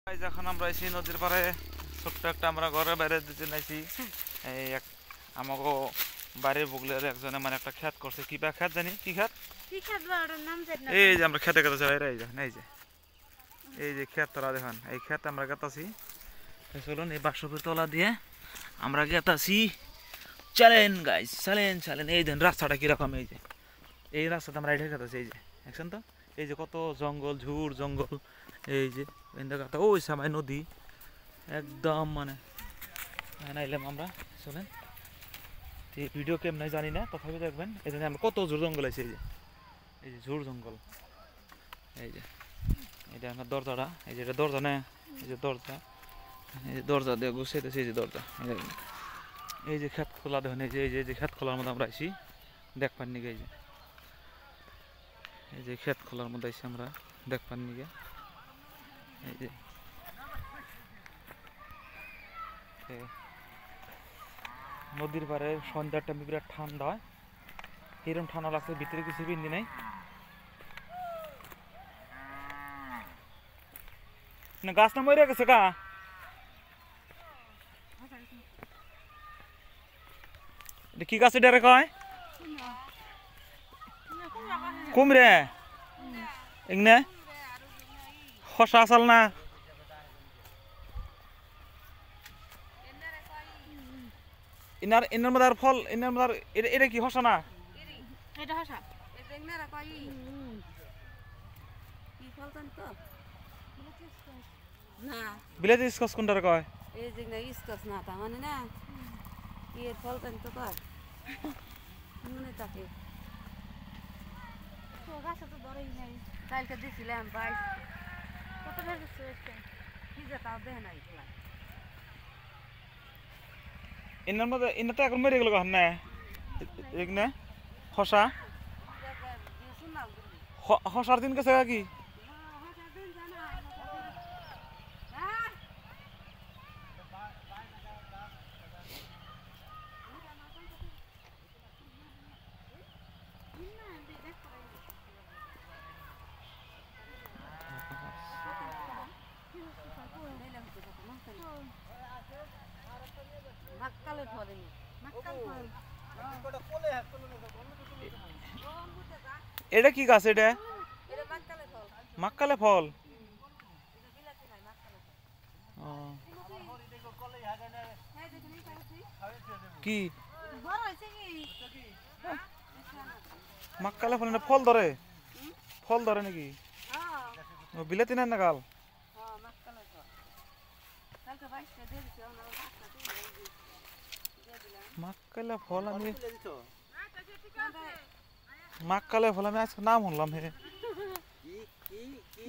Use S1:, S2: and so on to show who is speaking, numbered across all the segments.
S1: Guys এখন আমরা এসে নদীর পাড়ে ছোট্ট একটা আমরা ঘরে বাইরে দিতে নাইছি। এই এক আমাগো বাড়ির বুগলের একজনে মানে একটা ক্ষেত করছে, কি বা ক্ষেত জানি কি ক্ষেত,
S2: কি ক্ষেত বা ওটার নাম জানি না।
S1: এই যে আমরা খেতে খেতে বাইরে এই যে ক্ষেত তোরা দেখেন, এই ক্ষেত আমরা গেতাছি। চলুন এই বাক্সপুর তলা দিয়ে আমরা গেতাছি। চলেন গাইস, চলেন চলেন। এই দেন রাস্তাটা কিরকম, এই যে এই রাস্তাতে আমরা এটা গেতাছি। এই যে দেখছেন তো, এই যে কত জঙ্গল, ঝুড় জঙ্গল। এই যে কথা ওই সামাই নদী একদম মানে নাইলাম আমরা। চলেন ভিডিও কেম নাই জানি না, তথাপি দেখবেন। এই জন্য আমরা কত ঝুড় জঙ্গল আছে। এই যে ঝুড় জঙ্গল। এই যে এটা আমার দরজাটা, এই যে এটা দরজা না, এই যে দরজা, এই যে দরজা দিয়ে গুছাইতেছে। এই যে দরজা, এই যে খেত খোলা দেখেন। এই যে এই যে খেত খোলার মধ্যে আমরা আইসি দেখবার নিগে। এই যে খেত খোলার মধ্যে আইসি আমরা দেখবার নিগে। এই যে নদীর পাড়ে সন্ধ্যার টাইমে বিরাট ঠান্ডা হয়, এরকম ঠান্ডা লাগছে, ভিতরে কিছু বিন্দি নাই। গাছটা মরে গেছে গা, কি গাছ এটা কয়? কুমড়ে এগনে খসা আসাল না। ইনার ইনার মধ্যে আর ফল, ইনার মধ্যে এটা কি হসা না?
S2: এটা হাসা
S3: এদেগনারা কই কি ফলতন তো না
S1: বিলেতি স্কচ কোনটার কয়?
S3: এই যে না ইসকস না তা মানে না কি এর ফলতন তো কয় মনে থাকে
S2: তো গাছে তো ধরেই নাই।
S3: কালকে দিছিলাম ভাই
S2: কত ভেজেছে একটা
S3: কি যে তাও দেহ নাই খেলা
S1: ইনার মধ্যে ইনারটা এখন মরে গেল কখন না এগনে হসা হসার দিন গেছে কি?
S3: মাক্কালে ফলেনি
S2: মাক্কাল ফল।
S1: এটা কি গাছ? এটা
S3: এটা মাক্কালে ফল
S1: মাক্কালে ফল।
S3: এটা বিলাতি নাই মাক্কালে ফল
S1: ও কি
S2: বড় হইছে কি?
S1: মাক্কালে ফল? ফল ধরে, ফল ধরে নাকি?
S3: হ্যাঁ
S1: ও বিলাতি না গাল?
S3: হ্যাঁ মাক্কালে ফল কালকে বাইশটা দিয়ে দিছি আমার কাছটা দিয়ে দিলাম
S1: মাক্কালে ফল আমি
S3: ঠিক
S1: মাক্কালে ফল আমি আজকে নাম শুনলাম। হে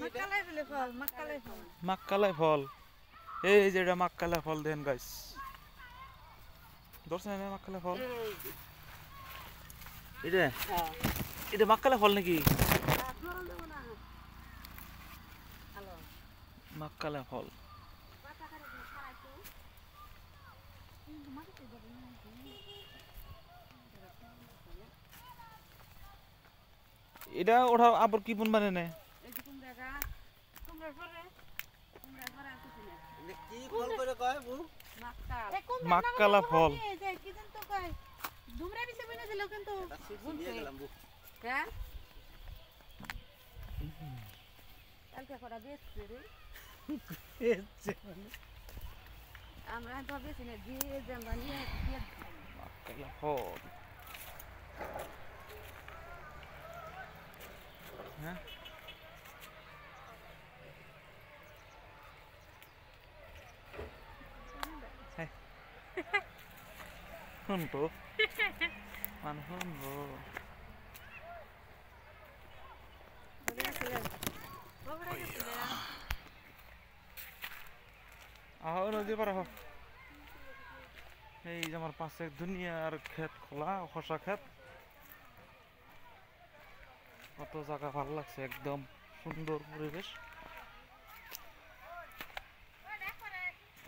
S2: মাক্কালাই বলে ফল, মাক্কালাই ফল।
S1: মাক্কালে ফল, এই যে এটা মাক্কালে ফল দেন গাইস, ধরছেন না মাক্কালে ফল? এটা
S3: হ্যাঁ
S1: এটা মাক্কালে ফল নাকি?
S3: আপনারা দেব না হ্যালো
S1: মাক্কালে ফল এটা ওঠা আবার কি বন মানে না?
S3: এই যে কুমড়া গাছ
S2: কুমড়ার পরে
S3: কুমড়া ঘরে আর কিছু না
S4: কি ফল করে কয় বউ?
S3: মাক্কাল
S2: এই কুমড়ার
S1: মাক্কালা
S2: নাম
S1: ফল।
S2: এই যে কি জানি তো কয় ধুমরা বিছে বইনা দিল কিন্তু
S4: এটা সিপসি দিয়ে গেলাম বউ।
S3: হ্যাঁ কালকে কটা বেচছে রে আমরা তো বেশি না দিয়ে জামা নিয়ে দিয়ে
S1: মাক্কালে ফল, হ্যাঁ শুনবো মান শুনবো।
S3: বলে আসলে
S2: বগড়া গেছিল।
S1: আহ নদী পার আহ, এই যে আমার পাশে দুনিয়ার ক্ষেত খোলা, খসা ক্ষেত, কত জায়গা ভালো লাগছে, একদম সুন্দর পরিবেশ।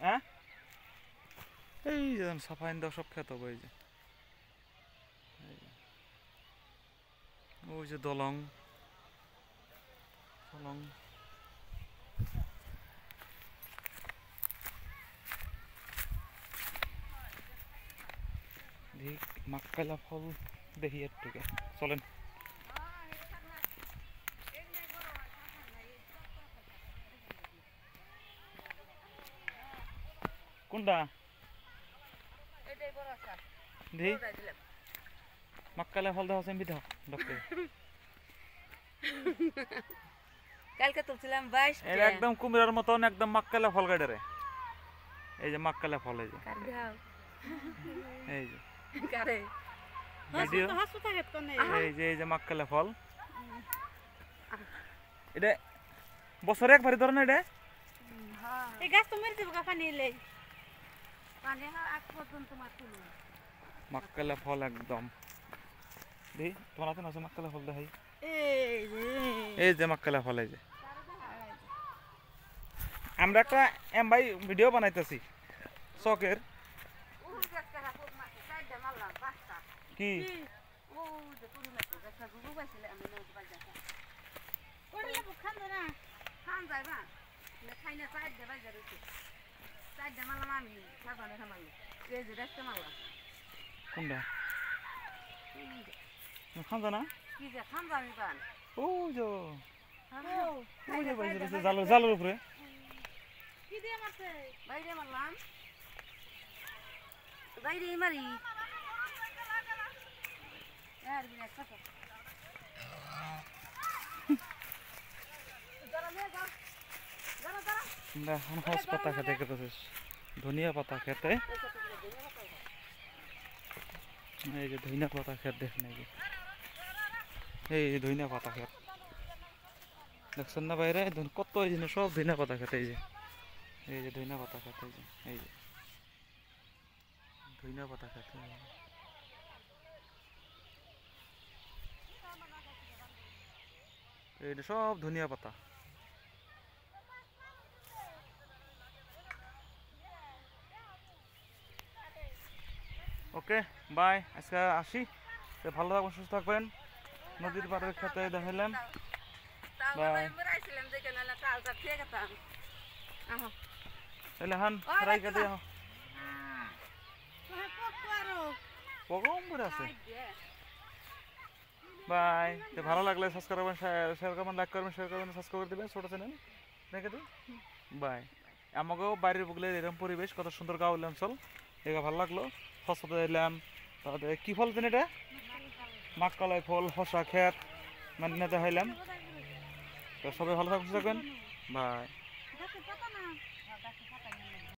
S1: হ্যাঁ এই যে সাফাইন দাও সব ক্ষেত হবে। এই যে ওই যে দলং দলং মাক্কালা ফল দেখি একটু চলেন। কোনটা
S3: এটাই বড় আছে
S1: দেখি
S3: ওটাই দিলাম
S1: মাক্কালা ফল দেওয়া সেমবি দাও ডক্টর।
S3: কালকে তুলছিলাম 22
S1: এটা একদম কুমিরের মতন একদম মাক্কালা ফল গাড়ে। এই যে মাক্কালা ফল এই যে
S3: কার দাও
S1: এই যে
S3: কারে
S1: ভিডিও
S2: হাসপাতাল গেত কোনে
S1: এই যে মাক্কালা ফল এটা বছরে একবারই ধরে না এটা।
S3: হ্যাঁ
S2: এই গাছ তো মরে যাবে গা পানি এলে
S3: পানি আগ পর্যন্ত মার তুলো
S1: মাক্কালা ফল একদম দেখি তোমার হাতে আছে মাক্কালা ফল দেখাই।
S2: এই রে
S1: এই যে মাক্কালা ফল এই যে আমরা একটা ভাই ভিডিও বানাইতেছি শখের
S3: ও দেখতে রাখো সাইডে মারলাম পাঁচটা
S1: কি
S3: ও যে পুরো মেতে দেখতে গুগু পাইছিলে আমি না পাইছা
S2: ওড়লে বুখান না
S3: খান যাইবা না খাইনা সাইডে বাইজা রইছে সাইডে মারলাম আমি সাবানে খামালি এই যে দেখতে মারলাম
S1: কোনটা খান জানা
S3: কি যে খান যাবি পান
S1: ও যে
S2: ও
S1: ওই যে বাইরে রয়েছে জালের উপরে।
S2: কি দিয়ে মারছে
S3: বাইরে মারলাম বাইরে মারি আর বিনা কত
S1: আমরা এখন হস পাতা খেতে খেতেছিস ধনিয়া পাতা খেতে। এই যে ধনিয়া পাতা খেত দেখেন এই যে ধনিয়া পাতা খেত দেখছেন না বাইরে কত এই জিনিস সব ধনিয়া পাতা খেতে এই যে ধনিয়া পাতা খেতে এই যে ধনিয়া পাতা খেতে এই যে সব ধনিয়া পাতা। ওকে বাই আজকে আসি ভালো থাকবেন সুস্থ থাকবেন নদীর পাড়ের খেতে দেখাইলাম।
S3: তাহলে মরাইছিলাম দেখে না তালটা ঠিক আছে আহা
S1: তাহলে হান ফ্রাই কেটে
S2: তোহে পকো আরো
S1: পগম করে আছে। বাই তো ভালো লাগলে সাবস্ক্রাইব করবেন শেয়ার করবেন লাইক করবেন শেয়ার করবেন সাবস্ক্রাইব করে দেবেন ছোট চ্যানেল দেখে দিন। বাই আমাকেও বাইরের বুকলে এরকম পরিবেশ কত সুন্দর গাঁও অঞ্চল দেখে ভালো লাগলো। হসপিটাল এলাম তারপরে কী ফল দেন এটা মাক্কালাই ফল হসা ক্ষেত মানে দেখাইলাম। তো সবাই ভালো থাকবেন বাই।
S2: গাছে পাতা না